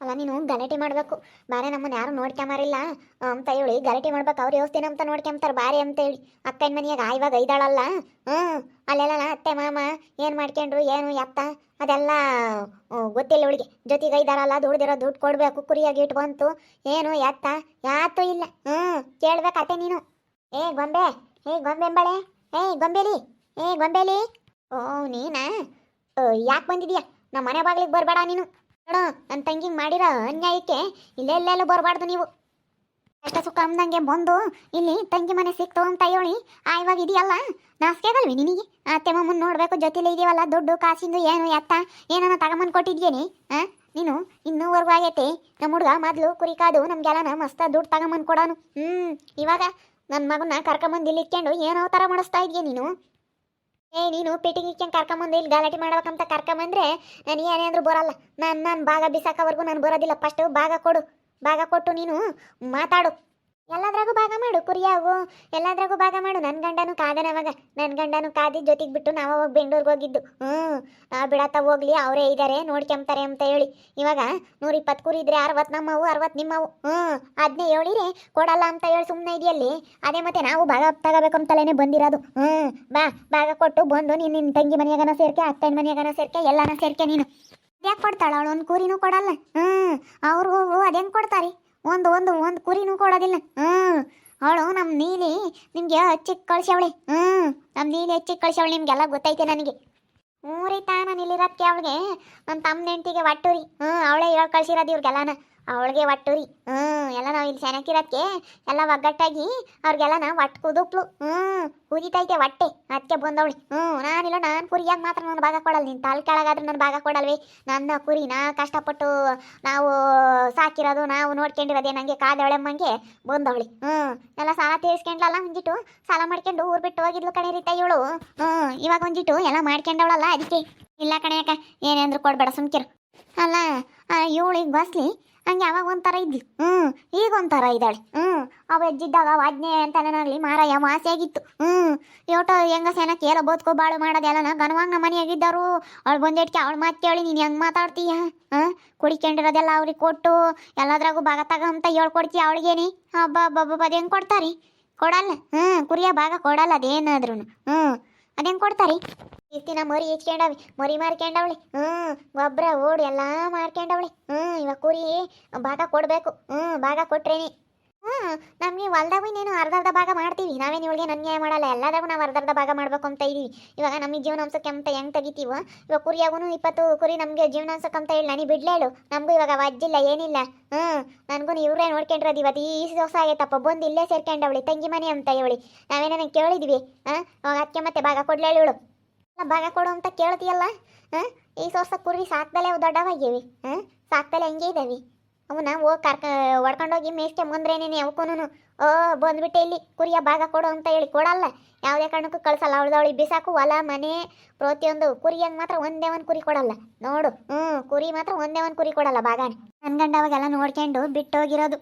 ಅಲ್ಲ ನೀನು ಗಲಾಟೆ ಮಾಡಬೇಕು. ಬಾರೆ ನಮ್ಮನ್ನ ಯಾರು ನೋಡ್ಕೊಂಬಾರಿಲ್ಲ ಅಂತ ಹೇಳಿ ಗಲಾಟೆ ಮಾಡ್ಬೇಕು. ಅವ್ರು ಯೋಸ್ತಿನ ಅಂತ ನೋಡ್ಕೊಂತಾರೆ ಬಾರಿ ಅಂತ ಹೇಳಿ. ಅಕ್ಕನ ಮನೆಯಾಗ ಇವಾಗ ಐದಾಳಲ್ಲ. ಹ್ಞೂ ಅಲ್ಲೆಲ್ಲ ಅತ್ತೆ ಮಾಮ ಏನು ಮಾಡ್ಕೊಂಡ್ರು ಏನು ಎತ್ತ ಅದೆಲ್ಲ ಗೊತ್ತಿಲ್ಲ ಇವಳಿಗೆ. ಜೊತೆಗೆ ಐದಾಳಲ್ಲ ದುಡ್ದಿರೋ ದುಡ್ಡು ಕೊಡಬೇಕು. ಕುರಿಯಾಗಿ ಇಟ್ಟು ಬಂತು ಏನು ಎತ್ತ ಯಾತೂ ಇಲ್ಲ. ಕೇಳ್ಬೇಕು ಅತ್ತೆ ನೀನು. ಏ ಗೊಂಬೆ, ಏ ಗೊಂಬೆಂಬಳೆ, ಏ ಗೊಂಬೆಲಿ, ಏ ಗೊಂಬೆಲಿ. ಓ ನೀನಾ? ಯಾಕೆ ಬಂದಿದ್ಯಾ? ನಮ್ಮ ಮನೆ ಬಾಗಿಲಿಗೆ ಬರಬೇಡ ನೀನು. ನೋಡು ನನ್ನ ತಂಗಿಗೆ ಮಾಡಿರೋ ಅನ್ಯಾಯಕ್ಕೆ ಇಲ್ಲೆಲ್ಲೆಲ್ಲೂ ಬರಬಾರ್ದು ನೀವು. ಕಷ್ಟ ಸುಖ ಅಂದಂಗೆ ಬಂದು ಇಲ್ಲಿ ತಂಗಿ ಮನೆ ಸಿಕ್ತು ಅಂತ ಹೇಳಿ ಇವಾಗ ಇದೆಯಲ್ಲ ನಾಸ್ಕೆಗಲ್ವಿ ನಿನಗೆ? ಅತ್ತೆ ಮಾಮನ್ ನೋಡಬೇಕು ಜೊತೆಲೇ ಇದೆಯವಲ್ಲ ದುಡ್ಡು ಕಾಸಿಂದು ಏನು ಎತ್ತ ಏನನ್ನ ತಗೊಂಬಂದು ಕೊಟ್ಟಿದ್ಯೇನಿ? ನೀನು ಇನ್ನೂವರೆಗೂ ಆಗೈತೆ. ನಮ್ಮ ಹುಡುಗ ಮೊದಲು ಕುರಿ ಕಾದು ನಮ್ಗೆಲ್ಲನ ಮಸ್ತ ದುಡ್ಡು ತಗೊಂಬಂದು ಕೊಡೋನು. ಇವಾಗ ನನ್ನ ಮಗನ ಕರ್ಕೊಂಬಂದು ಇಲ್ಲಿ ಇಟ್ಕೊಂಡು ಏನೋ ಥರ ಮಾಡಿಸ್ತಾ ಇದೆಯಾ ನೀನು? ನೀನು ಪೇಟಿಗೆ ಇಕ್ಕೊಂಡು ಕರ್ಕೊಂಬಂದು ಇಲ್ಲಿ ಗಲಾಟೆ ಮಾಡ್ಬೇಕಂತ ಕರ್ಕೊಂಬಂದ್ರೆ ನಾನು ಏನೇ ಅಂದ್ರೂ ಬರಲ್ಲ. ನಾನು ಭಾಗ ಬಿಸಾಕೋವರೆಗೂ ನಾನು ಬರೋದಿಲ್ಲ. ಫಸ್ಟು ಭಾಗ ಕೊಡು. ಭಾಗ ಕೊಟ್ಟು ನೀನು ಮಾತಾಡು. ಎಲ್ಲದ್ರಾಗೂ ಭಾಗ ಮಾಡು. ಕುರಿಯಾಗು ಎಲ್ಲದ್ರಾಗೂ ಭಾಗ ಮಾಡು. ನನ್ನ ಗಂಡನೂ ಕಾದನವಾಗ. ನನ್ನ ಗಂಡನೂ ಕಾದಿ ಜೊತೆಗೆ ಬಿಟ್ಟು ನಾವು ಹೋಗಿ ಬೆಂಗಳೂರಿಗೆ ಹೋಗಿದ್ದು. ಬಿಡತ್ತ ಹೋಗ್ಲಿ, ಅವರೇ ಇದ್ದಾರೆ ನೋಡ್ಕೊಂತಾರೆ ಅಂತ ಹೇಳಿ. ಇವಾಗ 120 ಕುರಿ ಇದ್ರೆ 60 ನಮ್ಮವು 60 ನಿಮ್ಮವು. ಅದನ್ನೇ ಹೇಳಿರಿ ಕೊಡಲ್ಲ ಅಂತ ಹೇಳಿ ಸುಮ್ಮನೆ ಇದೆಯಲ್ಲಿ. ಅದೇ ಮತ್ತೆ ನಾವು ಭಾಗ ತಗೋಬೇಕು ಅಂತಲೇ ಬಂದಿರೋದು. ಬಾ ಭಾಗ ಕೊಟ್ಟು ಬಂದು ನೀನು ನಿನ್ನ ತಂಗಿ ಮನೆಯಾಗನ ಸೇರ್ಕೆ, ಅತ್ತನ ಮನೆಯಾಗನ ಸೇರ್ಕೆ, ಎಲ್ಲನ ಸೇರ್ಕೆ ನೀನು. ಯಾಕೆ ಕೊಡ್ತಾಳ ಅವಳು? ಒಂದು ಕುರಿನೂ ಕೊಡಲ್ಲ. ಅವ್ರಿಗೂ ಅದು ಹೆಂಗೆ ಕೊಡ್ತಾರೆ? ಒಂದು ಒಂದು ಒಂದು ಕುರಿನೂ ಕೊಡೋದಿಲ್ಲ. ಅವಳು ನಮ್ಮ ನೀಲಿ ನಿಮ್ಗೆ ಹಚ್ಚಿಗೆ ಕಳ್ಸವಳೆ. ನಮ್ಮ ನೀಲಿ ಹಚ್ಚಿಗೆ ಕಳ್ಸವಳೆ. ನಿಮ್ಗೆಲ್ಲ ಗೊತ್ತೈತೆ ನನಗೆ. ಊರಿತಾ ನಾನು ಇಲ್ಲಿರೋದಕ್ಕೆ ಅವಳಿಗೆ ನನ್ನ ತಮ್ಮ ಹೆಂಡತಿಗೆ ಒಟ್ಟುರಿ. ಅವಳೇ ಹೇಳಿ ಕಳ್ಸಿರೋದು ಇವ್ರಿಗೆಲ್ಲನ. ಅವಳಿಗೆ ಒಟ್ಟುರಿ. ಎಲ್ಲ ನಾವು ಇಲ್ಲಿ ಚೆನ್ನಾಗಿರೋದಕ್ಕೆ ಎಲ್ಲ ಒಗ್ಗಟ್ಟಾಗಿ ಅವ್ರಿಗೆಲ್ಲನ ಒಟ್ಟು ಕುದುಪ್ಲು. ಕುದಿತೈತೆ ಹೊಟ್ಟೆ. ಅದಕ್ಕೆ ಬಂದವಳಿ. ನಾನಿಲ್ಲ, ನಾನು ಕುರಿಯಾಗಿ ಮಾತ್ರ ನಾನು ಭಾಗ ಕೊಡಲ್ಲ. ನೀನು ತಾಲ್ ಕೆಳಗಾದ್ರೆ ನಾನು ಭಾಗ ಕೊಡಲ್ವೇ? ನನ್ನ ಕುರಿ ನಾ ಕಷ್ಟಪಟ್ಟು ನಾವು ಸಾಕಿರೋದು, ನಾವು ನೋಡ್ಕೊಂಡಿರೋದೇ ನನಗೆ ಕಾದವಳೆಮ್ಮಂಗೆ ಬಂದವಳಿ. ಎಲ್ಲ ಸಾಲ ತೀರಿಸ್ಕೊಂಡ್ಲಲ್ಲ, ಒಂದಿಟ್ಟು ಸಾಲ ಮಾಡ್ಕೊಂಡು ಊರು ಬಿಟ್ಟು ಹೋಗಿದ್ಲು ಕಣೆ ರೀತ ಇವಳು. ಇವಾಗ ಒಂದಿಟ್ಟು ಎಲ್ಲ ಮಾಡ್ಕೊಂಡವಳಲ್ಲ ಅದಕ್ಕೆ. ಇಲ್ಲ ಕಣೆಯಕ್ಕ, ಏನೇಂದ್ರು ಕೊಡಬೇಡ ಸುಮ್ಕಿರು. ಅಲ್ಲ ಇವಳಿಗೆ ಬಸ್ಲಿ ಹಂಗೆ ಅವಾಗ ಒಂಥರ ಇದ್ಲು. ಈಗ ಒಂಥರ ಇದ್ದಾಳೆ. ಅವ ಹೆಜ್ಜಿದ್ದಾಗ ವಾಜ್ಞೆ ಅಂತ ನನಗಲಿ ಮಾರಾಯ ಮಾಸೆ ಆಗಿತ್ತು. ಯೋಟೋ ಹೆಂಗ ಸೇನಕ್ಕೆ ಎಲ್ಲ ಬೋದ್ಕೋ ಬಾಳು ಮಾಡೋದೆಲ್ಲ ಗನವಾಂಗ ಮನೆಯಾಗಿದ್ದರು. ಅವಳು ಬಂದಿಟ್ಕೆ ಅವಳು ಮಾತು ಕೇಳಿ ನೀನು ಹೆಂಗೆ ಮಾತಾಡ್ತೀಯ? ಕುಡಿಕೊಂಡಿರೋದೆಲ್ಲ ಅವ್ರಿಗೆ ಕೊಟ್ಟು ಎಲ್ಲದ್ರಾಗೂ ಭಾಗ ತಗ ಅಂತ ಹೇಳ್ಕೊಡ್ತೀಯ ಅವಳಿಗೇನಿ? ಹಬ್ಬ ಹಬ್ಬ ಅದು ಹೆಂಗೆ ಕೊಡ್ತಾರಿ? ಕೊಡಲ್ಲ. ಕುರಿಯ ಭಾಗ ಕೊಡಲ್ಲ ಅದೇನಾದ್ರೂ. ಅದೇಂಗೆ ಕೊಡ್ತಾರಿ? ಇಷ್ಟಿನ ಮರಿ ಹೆಚ್ಕೊಂಡವಿ, ಮರಿ ಮಾರ್ಕೊಂಡವಳಿ. ಗೊಬ್ಬರ ಓಡಿ ಎಲ್ಲ ಮಾರ್ಕೊಂಡವಳಿ. ಇವಾಗ ಕುರಿ ಭಾಗ ಕೊಡಬೇಕು. ಭಾಗ ಕೊಟ್ರೇನಿ ನಮಗೆ ಹೊಲ್ದಾಗ ನೀನು ಅರ್ಧ ಭಾಗ ಮಾಡ್ತೀವಿ. ನಾವೇನು ಇವಳಿಗೆ ಅನ್ಯಾಯ ಮಾಡಲ್ಲ. ಎಲ್ಲದಾಗೂ ನಾವು ಅರ್ಧ ಭಾಗ ಮಾಡ್ಬೇಕು ಅಂತ ಇದೀವಿ. ಇವಾಗ ನಮಗೆ ಜೀವನಾಂಶಕ್ಕೆ ಅಂತ ಹೆಂಗೆ ತೆಗಿತೀವ? ಇವಾಗ ಕುರಿಯಾಗೂ 20 ಕುರಿ ನಮಗೆ ಜೀವನಾಂಶಕ್ಕೆ ಅಂತ ಹೇಳಿ ನನಗೆ ಬಿಡ್ಲೇಳು. ನಮಗೂ ಇವಾಗ ವಜ್ಜಿಲ್ಲ ಏನಿಲ್ಲ. ನನಗೂ ಇವರೇ ನೋಡ್ಕೊಂಡಿರೋದು. ಇವತ್ತು ಈ ಹೊಸ ಆಗೈತಪ್ಪ ಬಂದು ಇಲ್ಲೇ ಸೇರ್ಕೊಂಡವಳಿ ತಂಗಿ ಮನೆ ಅಂತ ಹೇಳಿ. ನಾವೇನ ಕೇಳಿದ್ವಿ. ಅವಾಗ ಅದಕ್ಕೆ ಮತ್ತೆ ಭಾಗ ಕೊಡ್ಲೇಳು ಇವಳು. ಭಾಗ ಕೊಡು ಅಂತ ಕೇಳ್ತೀಯಲ್ಲ. ಈ ಸೊಸ ಕುರಿ ಸಾಕ್ದಲೆ ಅವು ದೊಡ್ಡವಾಗಿವಿ. ಸಾಕ್ದಲೆ ಹಂಗೆ ಇದ್ದಾವೆ. ಅವನ್ನ ಹೋಗಿ ಹೊಡ್ಕೊಂಡೋಗಿ ಮೇಯ್ಸ್ಕೆ ಬಂದ್ರೇನೇನೆ ಅವಕ್ಕೂನು ಬಂದ್ಬಿಟ್ಟೆ ಇಲ್ಲಿ ಕುರಿಯ ಭಾಗ ಕೊಡು ಅಂತ ಹೇಳಿ ಕೊಡಲ್ಲ. ಯಾವುದೇ ಕಾರಣಕ್ಕೂ ಕಳ್ಸಲ್ಲ. ಅವಳಿಗೆ ಬಿಸಾಕು ಹೊಲ ಮನೆ ಪ್ರತಿಯೊಂದು. ಕುರಿಯಂಗೆ ಮಾತ್ರ ಒಂದೇ ಒಂದು ಕುರಿ ಕೊಡಲ್ಲ ನೋಡು. ಕುರಿ ಮಾತ್ರ ಒಂದೇ ಒಂದು ಕುರಿ ಕೊಡಲ್ಲ ಭಾಗನೇ. ನನ್ನ ಗಂಡ ಅವಾಗೆಲ್ಲ ನೋಡ್ಕೊಂಡು ಬಿಟ್ಟೋಗಿರೋದು.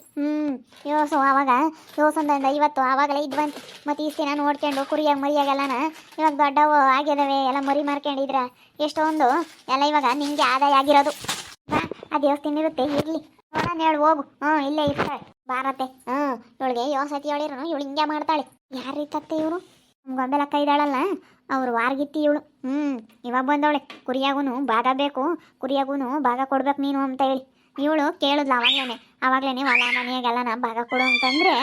ಯೋಸು ಅವಾಗ ಯೋಸೊಂದೊಂದು 50 ಆವಾಗಲೇ ಇದ್ವಂತೆ. ಮತ್ತು ಈ ದಿನ ನೋಡ್ಕೊಂಡು ಕುರಿಯಾಗಿ ಮರಿಯಾಗೆಲ್ಲನ ಇವಾಗ ದೊಡ್ಡವು ಆಗಿದಾವೆ. ಎಲ್ಲ ಮರಿ ಮಾರ್ಕೊಂಡಿದ್ರ ಎಷ್ಟೊಂದು ಎಲ್ಲ ಇವಾಗ ನಿಂಗೆ ಆದಾಯ ಆಗಿರೋದು. ಆ ದೇವಸ್ಥಾನ ಇರುತ್ತೆ ಇರಲಿ ನೋಡೋಣ ಹೇಳು ಹೋಗು. ಇಲ್ಲೇ ಇರ್ತಾಳೆ ಭಾರತೆ. ಇವಳಿಗೆ ಯೋಸತಿ ಹೇಳಿರು ಇವಳು ಹಿಂಗೆ ಮಾಡ್ತಾಳೆ. ಯಾರು ಇತ್ತತ್ತೆ ಇವರು? ಗೊಂಬೆಲಕ್ಕ ಇದ್ದಾಳಲ್ಲ ಅವ್ರು ವಾರ್ಗಿತ್ತಿ ಇವಳು. ಇವಾಗ ಬಂದವಳೆ. ಕುರಿಯಾಗೂ ಭಾಗ ಬೇಕು, ಕುರಿಯಾಗೂ ಭಾಗ ಕೊಡ್ಬೇಕು ನೀನು ಅಂತ ಹೇಳಿ. ಇವಳು ಕೇಳಿದ್ಲು ಆವಾಗಲೇ ಹೊಲ ಮನೆಯಾಗೆಲ್ಲನ ಭಾಗ ಕೊಡು ಅಂತಂದರೆ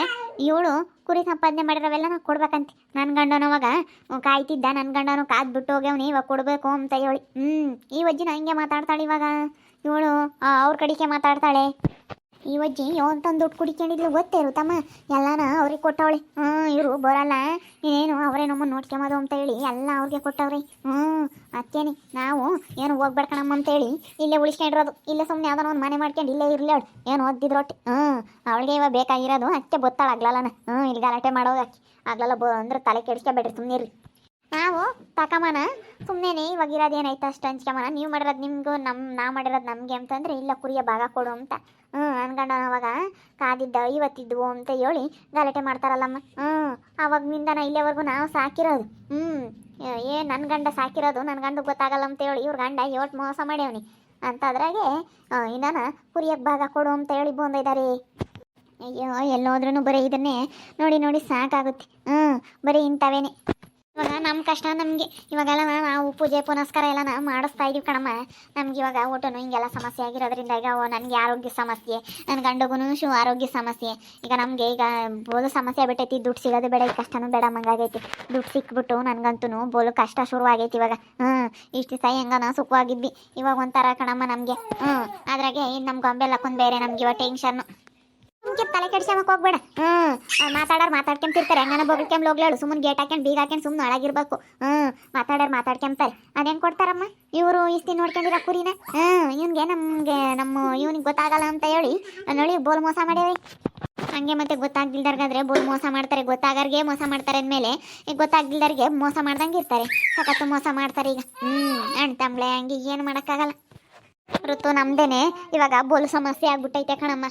ಇವಳು ಕುರಿ ಸಂಪಾದನೆ ಮಾಡಿರೋವೆಲ್ಲ ಕೊಡ್ಬೇಕಂತೆ. ನನ್ನ ಗಂಡನ ಅವಾಗ ಕಾಯ್ತಿದ್ದ. ನನ್ನ ಗಂಡನು ಕಾದು ಬಿಟ್ಟು ಹೋಗ್ಯವನಿ ಇವಾಗ ಕೊಡಬೇಕು ಅಂತ ಹೇಳಿ. ಈ ವಜ್ಜಿನ ಹಂಗೆ ಮಾತಾಡ್ತಾಳೆ ಇವಾಗ ಇವಳು. ಅವ್ರ ಕಡೆಗೆ ಮಾತಾಡ್ತಾಳೆ ಈ ವಜ್ಜಿ. ತಂದು ದುಡ್ಡು ಕುಡಿಕೊಂಡಿದ್ಲು ಗೊತ್ತೇರು ತಮ್ಮ. ಎಲ್ಲನ ಅವ್ರಿಗೆ ಕೊಟ್ಟವಳೆ. ಇವರು ಬರಲ್ಲ ಏನು ಅವರೇ ನಮ್ಮನ್ನು ನೋಡ್ಕೊಂಬೋದು ಅಂತ ಹೇಳಿ ಎಲ್ಲ ಅವ್ರಿಗೆ ಕೊಟ್ಟವ್ರಿ. ಅತ್ತೇನೆ ನಾವು ಏನು ಹೋಗ್ಬೇಡ್ಕಣಮ್ಮ ಅಂತೇಳಿ ಇಲ್ಲೇ ಉಳಿಸ್ಕೊಂಡಿರೋದು. ಇಲ್ಲೇ ಸುಮ್ಮನೆ ಯಾವ್ದಾನ ಒಂದು ಮನೆ ಮಾಡ್ಕೊಂಡು ಇಲ್ಲೇ ಇರಲಿ ಅವಳು. ಏನು ಓದಿದ್ರೊಟ್ಟಿ. ಅವಳಿಗೆ ಇವಾಗ ಬೇಕಾಗಿರೋದು ಅತ್ತೆ ಗೊತ್ತಾಳ ಆಗ್ಲಲ್ಲನ. ಇಲ್ಲಿ ಗಲಾಟೆ ಮಾಡೋದು ಆಗ್ಲಲ್ಲ ಅಂದ್ರೆ ತಲೆ ಕೆಡಿಸ್ಕೊಬೇಡ್ರಿ ಸುಮ್ಮನೆ ಇರ್ರಿ. ನಾವು ತಕಮನ ಸುಮ್ಮನೆ ಇವಾಗ ಇರೋದು ಏನಾಯ್ತು ಅಷ್ಟು ಹಂಚ್ಕೊಂಬನ. ನೀವು ಮಾಡಿರೋದು ನಿಮಗೂ ನಾ ಮಾಡಿರೋದು ನಮಗೆ ಅಂತಂದರೆ ಇಲ್ಲ ಕುರಿಯ ಭಾಗ ಕೊಡು ಅಂತ. ಅನ್ಗಂಡ ಅವಾಗ ಕಾದಿದ್ದ ಇವತ್ತಿದ್ವು ಅಂತ ಹೇಳಿ ಗಲಾಟೆ ಮಾಡ್ತಾರಲ್ಲಮ್ಮ. ಅವಾಗಿನಿಂದನ ಇಲ್ಲಿವರೆಗೂ ನಾವು ಸಾಕಿರೋದು. ನನ್ನ ಗಂಡ ಸಾಕಿರೋದು ನನ್ನ ಗಂಡ ಗೊತ್ತಾಗಲ್ಲ ಅಂತ ಹೇಳಿ ಇವ್ರ ಗಂಡ ಯೋಟ್ ಮೋಸ ಮಾಡ್ಯವನಿ. ಅಂತ ಅದ್ರಾಗೆ ಇನ್ನಾನ ಕುರಿಯಕ್ಕೆ ಭಾಗ ಕೊಡು ಅಂತ ಹೇಳಿ ಬಂದಿದ್ದಾರೆ. ಅಯ್ಯೋ ಎಲ್ಲೋದ್ರೂ ಬರೀ ಇದನ್ನೇ ನೋಡಿ ನೋಡಿ ಸಾಕಾಗುತ್ತೆ. ಬರೀ ಇಂಥವೇನೆ. ಇವಾಗ ನಮ್ಮ ಕಷ್ಟ ನಮಗೆ ಇವಾಗೆಲ್ಲ ನಾವು ಪೂಜೆ ಪುನಸ್ಕಾರ ಎಲ್ಲ ಮಾಡಿಸ್ತಾ ಇದೀವಿ ಕಣಮ್ಮ. ನಮ್ಗೆ ಇವಾಗ ಊಟನು ಹಿಂಗೆಲ್ಲ ಸಮಸ್ಯೆ ಆಗಿರೋದ್ರಿಂದ ಈಗ ನನಗೆ ಆರೋಗ್ಯ ಸಮಸ್ಯೆ, ನನ್ನ ಗಂಡಗೂ ಆರೋಗ್ಯ ಸಮಸ್ಯೆ. ಈಗ ನಮಗೆ ಈಗ ಬೋಲು ಸಮಸ್ಯೆ ಬಿಟ್ಟೈತಿ. ದುಡ್ಡು ಸಿಗೋದು ಬೇಡ, ಈ ಕಷ್ಟನೂ ಬೇಡ ಮಂಗಾಗೈತಿ. ದುಡ್ಡು ಸಿಕ್ಬಿಟ್ಟು ನನಗಂತೂ ಬೋಲು ಕಷ್ಟ ಶುರುವಾಗೈತಿ ಇವಾಗ. ಇಷ್ಟು ದಿವಸ ಹೆಂಗನ ಸುಖವಾಗಿದ್ವಿ, ಇವಾಗ ಒಂಥರ ಕಣಮ್ಮ ನಮಗೆ. ಅದ್ರಾಗೆ ನಮ್ಮ ಗೊಂಬೆಲ್ಲ ಹಾಕೊಂಡು ಬೇರೆ ನಮ್ಗೆ ಇವಾಗ ಟೆನ್ಷನ್ನು. ಸುಮ್ಕೆ ತಲೆ ಕೆಡ್ಸ್ಕೊಂಬಕ್ ಹೋಗ್ಬೇಡ. ಮಾತಾಡ್ಕೊಂತಿರ್ತಾರೆ. ಹೆಂಗನ ಬೊಗಳ್ಕೊಂಡ್ ಹೋಗ್ಲಾಡು. ಸುಮ್ಮನೆ ಗೇಟ್ ಹಾಕೊಂಡು ಬೀಗ ಹಾಕೊಂಡು ಸುಮ್ಮನೆ ಒಳಗಿರ್ಬೇಕು. ಮಾತಾಡ್ಕೊಂತಾರೆ. ಅದೇನ್ ಕೊಡ್ತಾರಮ್ಮ ಇವರು ಇಸ್ತಿ ನೋಡ್ಕೊಂಡಿರ ಕುರಿನ. ಇವ್ನಿಗೆ ಇವ್ನಿಗೆ ಗೊತ್ತಾಗಲ್ಲ ಅಂತ ಹೇಳಿ ನೋಡಿ ಬೋಲ್ ಮೋಸ ಮಾಡ್ಯಾವ್ರಿ. ಹಂಗೆ ಮತ್ತೆ ಗೊತ್ತಾಗ್ದಿಲ್ದಾರ್ಗಾದ್ರೆ ಬೋಲ್ ಮೋಸ ಮಾಡ್ತಾರೆ. ಗೊತ್ತಾಗಾರ್ಗೆ ಮೋಸ ಮಾಡ್ತಾರೆ ಅಂದಮೇಲೆ ಈಗ ಗೊತ್ತಾಗ್ದಿಲ್ದಾರ್ಗೆ ಮೋಸ ಮಾಡ್ದಂಗೆ ಇರ್ತಾರೆ. ಸಖತ್ತು ಮೋಸ ಮಾಡ್ತಾರೆ ಈಗ. ಅಣ್ಣ ತಂಬ್ಳೆ ಹಂಗೆ ಏನು ಮಾಡೋಕ್ಕಾಗಲ್ಲ. ಋತು ನಮ್ದೇನೆ ಇವಾಗ ಬೋಲು ಸಮಸ್ಯೆ ಆಗ್ಬಿಟ್ಟೈತೆ ಕಣಮ್ಮ.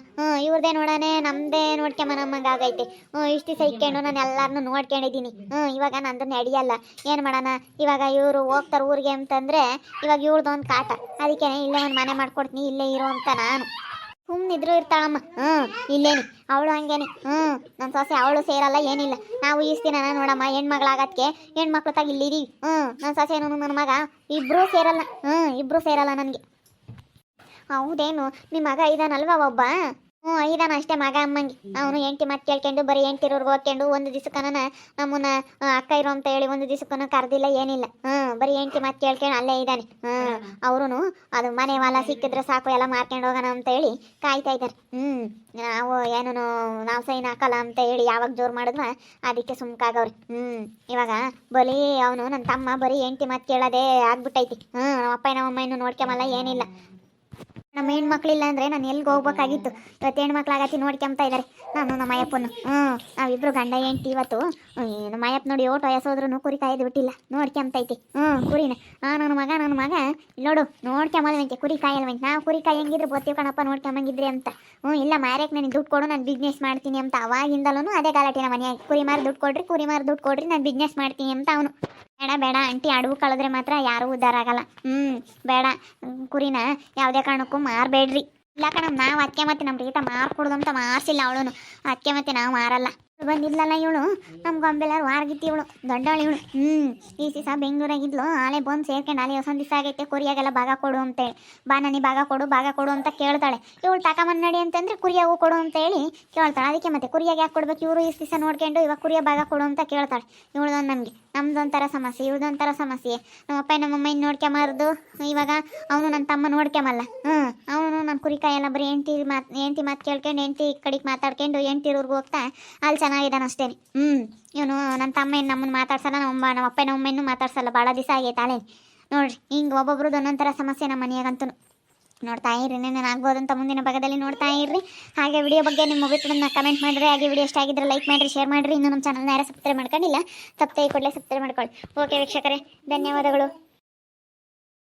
ಇವ್ರದೇ ನೋಡಾನೆ ನಮ್ದೇ ನೋಡ್ಕೊಂಬನಮ್ಮಂಗ ಆಗೈತೆ. ಇಷ್ಟು ದಿವಸ ಇಕ್ಕೊಂಡು ನಾನು ಎಲ್ಲಾರನ್ನೂ ನೋಡ್ಕೊಂಡಿದ್ದೀನಿ. ಇವಾಗ ನಂದು ನಡೆಯಲ್ಲ. ಏನು ಮಾಡೋಣ ಇವಾಗ ಇವರು ಹೋಗ್ತಾರೆ ಊರಿಗೆ ಅಂತಂದ್ರೆ ಇವಾಗ ಇವ್ರದೊಂದು ಕಾಟ. ಅದಕ್ಕೆ ಇಲ್ಲೇ ಒಂದು ಮನೆ ಮಾಡ್ಕೊಡ್ತೀನಿ, ಇಲ್ಲೇ ಇರೋ ಅಂತ ನಾನು ಸುಮ್ಮನಿದ್ರು ಇರ್ತಾಳಮ್ಮ. ಇಲ್ಲೇನಿ ಅವಳು ಹಂಗೇನಿ. ನನ್ನ ಸೊಸೆ ಅವಳು ಸೇರಲ್ಲ ಏನಿಲ್ಲ. ನಾವು ಈಸ್ತಿನ ನೋಡಮ್ಮ ಹೆಣ್ಮಗಳಾಗತ್ಗೆ ಹೆಣ್ಮಕ್ಳು ತಾಗ ಇಲ್ಲಿದ್ದೀವಿ. ನನ್ನ ಸೊಸೆನು ನನ್ನ ಮಗ ಇಬ್ಬರೂ ಸೇರಲ್ಲ ನನಗೆ. ಹೌದೇನು ನಿಮ್ಮ ಮಗ ಇದಾನಲ್ವಾ ಒಬ್ಬ? ಇದಾನ ಅಷ್ಟೇ ಮಗ ಅಮ್ಮಂಗೆ. ಅವನು ಹೆಂಡತಿ ಮತ್ತೆ ಕೇಳ್ಕೊಂಡು ಬರೀ ಹೆಂಡ್ತಿರೋರ್ಗೆ ಹೋಗ್ಕೊಂಡು ಒಂದು ದಿವ್ಸಕ್ಕನ ನಮ್ಮನ್ನ ಅಕ್ಕ ಇರೋ ಅಂತ ಹೇಳಿ ಒಂದು ದಿವ್ಸಕ್ಕೂ ಕರೆದಿಲ್ಲ ಏನಿಲ್ಲ. ಬರೀ ಹೆಂಡತಿ ಮತ್ತೆ ಕೇಳ್ಕೊಂಡು ಅಲ್ಲೇ ಇದ್ದಾನೆ. ಅವರು ಅದು ಮನೆ ಹೊಲ ಸಿಕ್ಕಿದ್ರೆ ಸಾಕು ಎಲ್ಲ ಮಾರ್ಕೊಂಡು ಹೋಗೋಣ ಅಂತ ಹೇಳಿ ಕಾಯ್ತಾ ಇದ್ದಾರೆ. ನಾವು ಏನು ನಾವು ಸೈನ್ ಹಾಕಲ್ಲ ಅಂತ ಹೇಳಿ ಯಾವಾಗ ಜೋರು ಮಾಡಿದ್ವ ಅದಕ್ಕೆ ಸುಮ್ಕಾಗವ್ರಿ. ಇವಾಗ ಬರೀ ಅವನು ನನ್ನ ತಮ್ಮ ಬರೀ ಹೆಂಡತಿ ಮತ್ತೆ ಕೇಳೋದೇ ಆಗ್ಬಿಟ್ಟೈತಿ. ನಮ್ಮ ಅಪ್ಪ ನಮ್ಮಮ್ಮ ಇನ್ನೂ ನೋಡ್ಕೊಂಬಲ್ಲ ಏನಿಲ್ಲ. ನಮ್ಮ ಹೆಣ್ಮಕ್ಳಿಲ್ಲ ಅಂದರೆ ನಾನು ಎಲ್ಲಿಗೆ ಹೋಗ್ಬೇಕಾಗಿತ್ತು. ಇವತ್ತು ಹೆಣ್ಮಕ್ಳಾಗತ್ತಿ ನೋಡ್ಕೊಂತ ಇದ್ದಾರೆ ನಾನು ನಮ್ಮ ಅಯ್ಯಪ್ಪನ್ನು. ನಾವಿಬ್ರು ಗಂಡ ಹೆಂಡ್ತಿ ಇವತ್ತು ನಮ್ಮ ಅಯ್ಯಪ್ಪ ನೋಡಿ ಓಟು ವಯಸ್ಸೋದ್ರೂ ಕುರಿ ಕಾಯ್ದು ಬಿಟ್ಟಿಲ್ಲ, ನೋಡ್ಕೊಂತೈತಿ. ಕುರಿನ ನನ್ನ ಮಗ ನೋಡು ನೋಡ್ಕೊಂಬಲ್ವಂತೆ, ಕುರಿ ಕಾಯಲ್ವಂತೆ. ನಾವು ಕುರಿ ಕಾಯಿ ಹೆಂಗಿದ್ರು ಬರ್ತೀವಿ ಕಣಪ್ಪ ನೋಡ್ಕೊಂಬಂಗಿದ್ರಿ ಅಂತ. ಇಲ್ಲ ಮಾರ್ಯಕ್ಕೆ ನನಗೆ ದುಡ್ಡು ಕೊಡು, ನಾನು ಬಿಸ್ನೆಸ್ ಮಾಡ್ತೀನಿ ಅಂತ. ಅವಾಗಿಂದಲೂ ಅದೇ ಗಲಾಟೆ ನಮ್ಮ ಮನೆಯಾಗ. ಕುರಿ ಮಾರಿ ದುಡ್ಡು ಕೊಡ್ರಿ ನಾನು ಬಿಸ್ನೆಸ್ ಮಾಡ್ತೀನಿ ಅಂತ ಅವನು. ಬೇಡ ಆಂಟಿ, ಅಡವು ಕಳೆದ್ರೆ ಮಾತ್ರ ಯಾರೂ ಉದ್ಧಾರ ಆಗಲ್ಲ. ಬೇಡ ಕುರಿನ ಯಾವುದೇ ಕಾರಣಕ್ಕೂ ಮಾರಬೇಡ್ರಿ. ಇಲ್ಲ ಕಣಮ್ಮ, ನಾವು ಅದಕ್ಕೆ ಮತ್ತೆ ನಮ್ಮ ರೀಟ ಮಾರ್ಕೊಡ್ದು ಅಂತ ಮಾರ್ಸಿಲ್ಲ ಅವಳು. ಅದಕ್ಕೆ ಮತ್ತೆ ನಾವು ಮಾರಲ್ಲ. ಬಂದಿದ್ಲಲ್ಲ ಇವಳು ನಮ್ಮ ಗೊಂಬೆಲ್ಲಾರು ವಾರಗಿತ್ತಿ ಇವಳು ದೊಡ್ಡವಳು ಇವಳು. ಈ ದಿವಸ ಬೆಂಗಳೂರಾಗಿದ್ಲು. ಆಲೆ ಬಂದು ಸೇರ್ಕೊಂಡು ಆಲೆ ಹೊಸ ದಿವಸ ಆಗೈತೆ. ಕುರಿಯಾಗೆಲ್ಲ ಭಾಗ ಕೊಡು ಅಂತೇಳಿ. ಬಾ ನನಗೆ ಭಾಗ ಕೊಡು ಅಂತ ಕೇಳ್ತಾಳೆ. ಇವಳು ತಗೊಂಬಂದು ನಡಿ ಅಂತಂದ್ರೆ ಕುರಿಯಾಗೂ ಕೊಡು ಅಂತ ಹೇಳಿ ಕೇಳ್ತಾಳೆ. ಅದಕ್ಕೆ ಮತ್ತೆ ಕುರಿಯಾಗ ಯಾಕೆ ಕೊಡ್ಬೇಕು? ಇವರು ಈ ದಿವಸ ನೋಡ್ಕೊಂಡು ಇವಾಗ ಕುರಿಯ ಭಾಗ ಕೊಡು ಅಂತ ಕೇಳ್ತಾಳೆ. ಇವಳ್ದೊಂದು ನಮಗೆ ನಮ್ದೊಂಥರ ಸಮಸ್ಯೆ, ಇವಳ್ದೊಂಥರ ಸಮಸ್ಯೆ. ನಮ್ಮಪ್ಪ ನಮ್ಮಮ್ಮ ಇನ್ನು ನೋಡ್ಕೊಂಬಾರ್ದು. ಇವಾಗ ಅವನು ನನ್ನ ತಮ್ಮ ನೋಡ್ಕೊಂಬಲ್ಲ. ಅವನು ನನ್ನ ಕುರಿಕಾಯಿ ಎಲ್ಲ ಬರೀ ಹೆಂಡ್ತಿ ಮಾತು ಕೇಳ್ಕೊಂಡು ಹೆಂಡ್ತಿ ಕಡೆಗೆ ಮಾತಾಡ್ಕೊಂಡು ಹೆಂಡ್ತಿರೋರ್ಗೆ ಹೋಗ್ತಾ ಅಲ್ಲಿ ಚೆನ್ನಾಗಿದ್ದಾನೆ ಅಷ್ಟೇ. ಇವನು ನನ್ನ ತಮ್ಮ ಏನು ನಮ್ಮನ್ನು ಮಾತಾಡ್ಸಲ್ಲ, ನಮ್ಮ ಅಪ್ಪ ನಮ್ಮನ್ನು ಮಾತಾಡ್ಸಲ್ಲ. ಭಾಳ ದಿವಸ ಆಗೈತೆ ಅಲ್ಲೇ ನೋಡ್ರಿ. ಹಿಂಗೆ ಒಬ್ಬೊಬ್ರದ್ದು ಒಂದೊಂಥರ ಸಮಸ್ಯೆ ನಮ್ಮ ಮನೆಯಾಗಂತೂ. ನೋಡ್ತಾ ಇರ್ರಿ, ನಾನು ಆಗ್ಬೋದಂತ ಮುಂದಿನ ಭಾಗದಲ್ಲಿ ನೋಡ್ತಾ ಇರ್ರಿ. ಹಾಗೆ ವಿಡಿಯೋ ಬಗ್ಗೆ ನಿಮ್ಮ ಅಭಿಪ್ರಾಯನ ಕಮೆಂಟ್ ಮಾಡಿರಿ. ಹಾಗೆ ವಿಡಿಯೋ ಇಷ್ಟ ಆಗಿದ್ರೆ ಲೈಕ್ ಮಾಡಿರಿ, ಶೇರ್ ಮಾಡಿರಿ. ಇನ್ನೂ ನಮ್ಮ ಚಾನಲ್ನ ಯಾರು ಸಬ್ಸ್ಕ್ರೈಬ್ ಮಾಡ್ಕೊಂಡಿಲ್ಲ, ಸಬ್ಸ್ಕ್ರೈಬ್ ಸಬ್ಸ್ಕ್ರೈಬ್ ಮಾಡ್ಕೊಳ್ಳಿ. ಓಕೆ ವೀಕ್ಷಕರೇ, ಧನ್ಯವಾದಗಳು.